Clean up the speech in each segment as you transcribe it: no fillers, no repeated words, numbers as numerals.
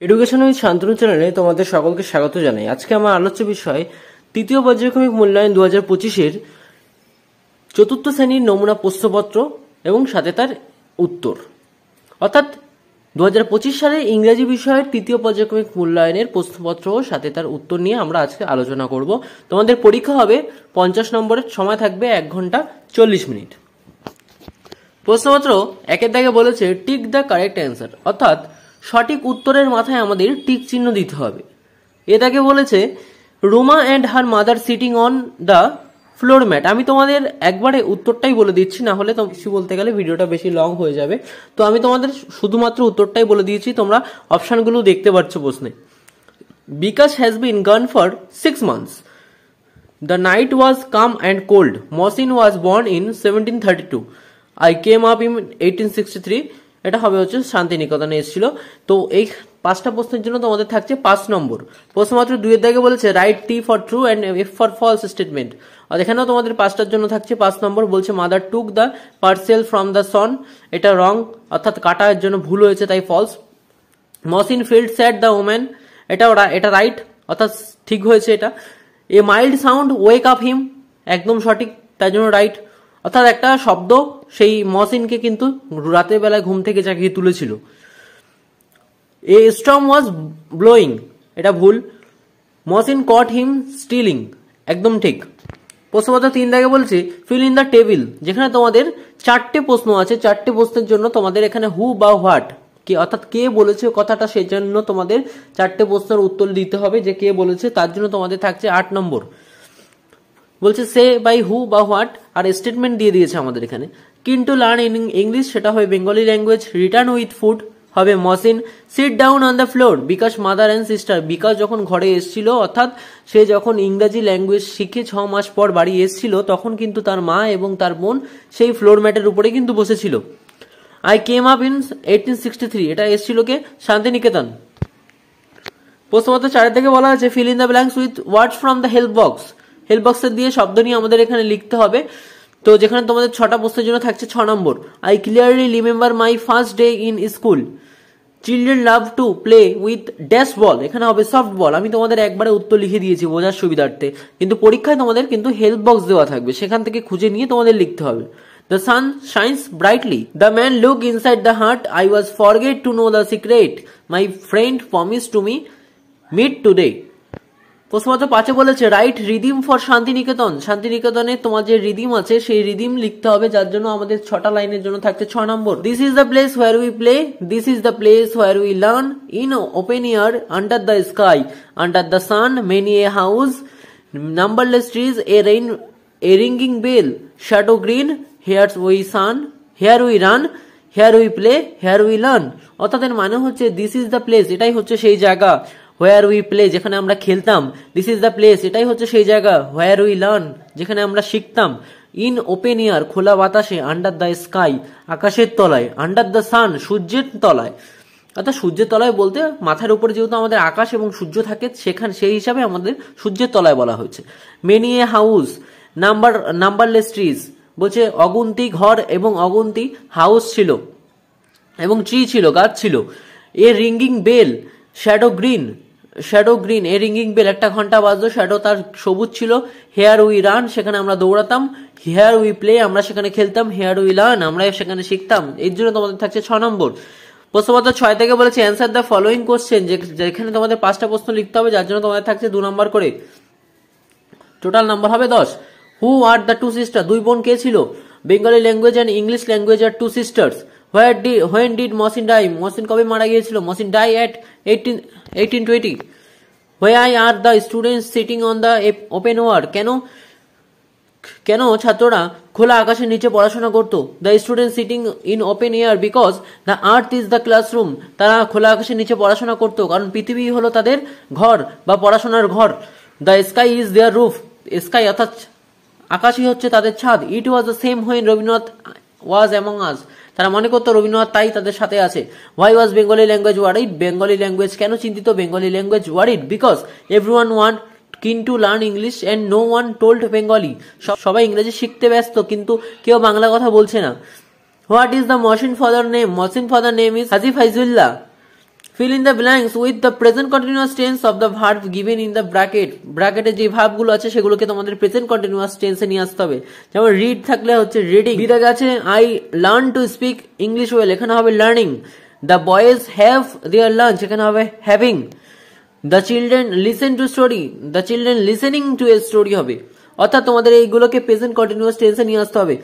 Education with Shantanu চ্যানেলে তোমাদের সকলকে স্বাগত জানাই। আজকে আমার আলোচ্য বিষয় তৃতীয় পর্যায়ক্রমিক মূল্যায়ন 2025-এর চতুর্থ শ্রেণীর নমুনা প্রশ্নপত্র এবং সাথে তার উত্তর, অর্থাৎ 2025 সালে ইংরেজি বিষয়ের তৃতীয় পর্যায়ক্রমিক মূল্যায়নের প্রশ্নপত্র ও সাথে তার উত্তর নিয়ে আমরা আজকে আলোচনা করব। তোমাদের পরীক্ষা হবে 50 নম্বরের, সময় থাকবে 1 ঘন্টা 40 মিনিট। প্রশ্নপত্র একের দাগে বলেছে টিক দ্য কারেক্ট অ্যান্সার, অর্থাৎ সঠিক উত্তরের মাথায় আমাদের টিক চিহ্ন দিতে হবে। এ দাগে বলেছে Roma and her mother sitting on the floor mat. আমি তোমাদের একবারে উত্তরটাই বলে দিচ্ছি, না হলে কিছু বলতে গেলে ভিডিওটা বেশি লং হয়ে যাবে। তো আমি তোমাদের শুধুমাত্র উত্তরটাই বলে দিয়েছি, তোমরা অপশানগুলো দেখতে পাচ্ছ প্রশ্নে। Bikash has been gone for 6 months. The night was calm and cold. Mohsin was born in 1732. I came up in 1863. এটা হবে হচ্ছে শান্তিনিকেতনে এসেছিল। তো এই 5টা প্রশ্নের জন্য তোমাদের থাকছে 5 নম্বর। প্রশ্নমাত্র 2 এর দাগে বলেছে right T for true and F for false statement. আর এখানেও তোমাদের 5টার জন্য থাকছে 5 নম্বর। বলছে mother took the parcel from the son, এটা রং, অর্থাৎ কাটার জন্য ভুল হয়েছে তাই ফলস। Mohsin field sat the woman, এটা রাইট, অর্থাৎ ঠিক হয়েছে এটা। A mild sound wake up him, একদম সঠিক, তাই জন্য রাইট, অর্থাৎ একটা শব্দ সেই মহসিনকে কিন্তু রাতের বেলায় ঘুম থেকে জাগিয়ে তুলেছিল। এ স্টর্ম ওয়াজ ব্লোয়িং, এটা ভুল। মহসিন কট হিম স্টিলিং, একদম ঠিক। প্রশ্নপত্র 3 দাগে বলছে ফিল ইন দ্য টেবিল, যেখানে তোমাদের 4টে প্রশ্ন আছে। 4টে প্রশ্নের জন্য তোমাদের এখানে হু বা হোয়াট, কে অর্থাৎ কে বলেছে কথাটা, সেই জন্য তোমাদের 4টে প্রশ্নের উত্তর দিতে হবে যে কে বলেছে। তার জন্য তোমাদের থাকছে 8 নম্বর। বলছে সে বাই হু বা হোয়াট, আর স্টেটমেন্ট দিয়ে দিয়েছে আমাদের এখানে। কিন্তু লার্ন ইন ইংলিশ, সেটা হবে Bengali language. Return with food হবে Mohsin. Sit down on the floor Bikash mother and sister, Bikash যখন ঘরে এসেছিল, অর্থাৎ সে যখন ইংরাজি ল্যাঙ্গুয়েজ শিখে 6 মাস পর বাড়ি এসেছিল, তখন কিন্তু তার মা এবং তার বোন সেই ফ্লোর ম্যাটের উপরে কিন্তু বসেছিল। আই কেম আপ ইন 1863, এটা এসেছিল কে, শান্তিনিকেতন। প্রশ্নপত্র 4 থেকে বলা আছে fill in the blanks with words from the help box. Help বক্সের দিয়ে শব্দ নিয়ে আমাদের এখানে লিখতে হবে। তো যেখানে তোমাদের 6টা প্রশ্নের জন্য থাকছে 6 নম্বর। I clearly remember my first day in school. Children love to play with dash ball, এখানে হবে সফট বল। আমি তোমাদের একবারে উত্তর লিখে দিয়েছি বোঝার সুবিধার্থে, কিন্তু পরীক্ষায় তোমাদের কিন্তু হেল্প বক্স দেওয়া থাকবে, সেখান থেকে খুঁজে নিয়ে তোমাদের লিখতে হবে। The sun shines brightly. The man looked inside the hut. I was forget to know the secret. My friend promised to me meet today. প্রশ্নপত্র 5 বলেছে রাইট রিদিম ফর শান্তিনিকেতন। শান্তিনিকেতনে তোমার যে রিদিম আছে সেই রিদিম লিখতে হবে, যার জন্য আমাদের 6টা লাইনের জন্য থাকছে 6 নম্বর। This is the place where we play, this is the place where we learn, in open air, under the sky, under the sun, many a house, numberless trees, a ringing bell, shadow green, here we sun, here we run, here we play, here we learn. অর্থাৎ এর মানে হচ্ছে this is the place, এটাই হচ্ছে সেই জায়গা। হোয়ার we play, যেখানে আমরা খেলতাম। দিস ইজ দ্য প্লেস, এটাই হচ্ছে সেই জায়গা। হোয়ার উই লার্ন, যেখানে আমরা শিখতাম। ইন ওপেন এয়ার, খোলা বাতাসে। আন্ডার দ্য স্কাই, আকাশের তলায়। আন্ডার দ্য সান, সূর্যের তলায়। অর্থাৎ সূর্যের তলায় বলতে মাথার উপরে যেহেতু আমাদের আকাশ এবং সূর্য থাকে, সেখানে সেই হিসাবে আমাদের সূর্যের তলায় বলা হয়েছে। Many a house, numberless trees, বলছে অগুন্তি ঘর এবং অগুন্তি হাউস ছিল এবং ট্রি ছিল, গাছ ছিল। এ রিঙ্গিং বেল, শ্যাডো গ্রিন, এ রিঙ্গিং বেল, একটা ঘন্টা বাজলো, শ্যাডো তার সবুজ ছিল। হেয়ার উই রান, সেখানে আমরা দৌড়াতাম। হেয়ার উই প্লে, আমরা সেখানে খেলতাম। হেয়ার উই লার্ন, আমরা সেখানে শিখতাম। এর জন্য তোমাদের থাকছে 6 নম্বর। প্রশ্নপত্র 6 থেকে বলেছে অ্যান্সার দ্য ফলোইং কোশ্চেন, যেখানে তোমাদের 5টা প্রশ্ন লিখতে হবে, যার জন্য তোমাদের থাকছে 2 নম্বর করে। টোটাল নাম্বার হবে 10। Who are the two sister, 2 বোন কে ছিল? Bengali language and English language are 2 sisters. When did Mohsin die, Mohsin কবে মারা গিয়েছিল? Mohsin die at 1820। Why are the students sitting on the open air, কেন ছাত্ররা খোলা আকাশের নিচে পড়াশোনা করতো? The student sitting in open air because the earth is the classroom, তারা খোলা আকাশের নিচে পড়াশোনা করতো কারণ পৃথিবী হলো তাদের ঘর বা পড়াশোনার ঘর। The sky is their roof, sky অর্থাৎ আকাশই হচ্ছে তাদের ছাদ। It was the same when Rabindranath was among us, তারা মনে করতো রবীন্দ্রনাথ তাই তাদের সাথে আছে। Why was Bengali language worried, Bengali language কেন চিন্তিত? Bengali language worried because everyone want কিন্তু learn English and no one told Bengali, সবাই ইংরেজি শিখতে ব্যস্ত কিন্তু কেউ বাংলা কথা বলছে না। What is the Mohsin father name? Mohsin father name is Haji Faizullah. Fill in the blanks with the present continuous tense of the verb given in the bracket. ব্র্যাকেটে যে ভার্বগুলো আছে সেগুলোকে তোমাদের প্রেজেন্ট কন্টিনিউয়াস টেন্সে নিয়ে আসতে হবে। যেমন রিড থাকলে হচ্ছে রিডিং, বি থাকে আছে I learn to speak English well, এখানে হবে learning. The boys have their lunch, এখানে হবে having. The children listen to story, the children listening to a story হবে। অর্থাৎ তোমাদের এইগুলোকে প্রেজেন্ট কন্টিনিউয়াস টেন্সে নিয়ে আসতে হবে।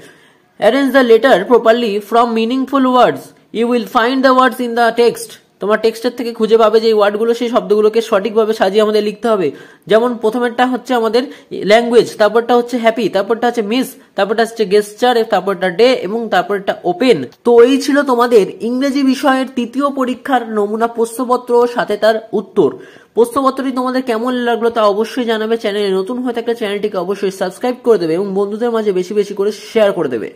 Arrange the letter properly from meaningful words, you will find the words in the text. তোমার টেক্সটের থেকে খুঁজে পাবে যে এই ওয়ার্ডগুলো, সেই শব্দগুলোকে সঠিকভাবে সাজিয়ে আমাদের লিখতে হবে। যেমন প্রথমেরটা হচ্ছে আমাদের ল্যাঙ্গুয়েজ, তারপরটা হচ্ছে হ্যাপি, তারপরটা হচ্ছে মিস, তারপরটা হচ্ছে গেস্টার, তারপরটা ডে এবং তারপরটা ওপেন। তো এই ছিল তোমাদের ইংরেজি বিষয়ের তৃতীয় পরীক্ষার নমুনা প্রশ্নপত্র সাথে তার উত্তর। প্রশ্নপত্রটি তোমাদের কেমন লাগলো তা অবশ্যই জানাবে। চ্যানেলে নতুন হয়ে থাকলে চ্যানেলটিকে অবশ্যই সাবস্ক্রাইব করে দেবে এবং বন্ধুদের মাঝে বেশি বেশি করে শেয়ার করে দেবে।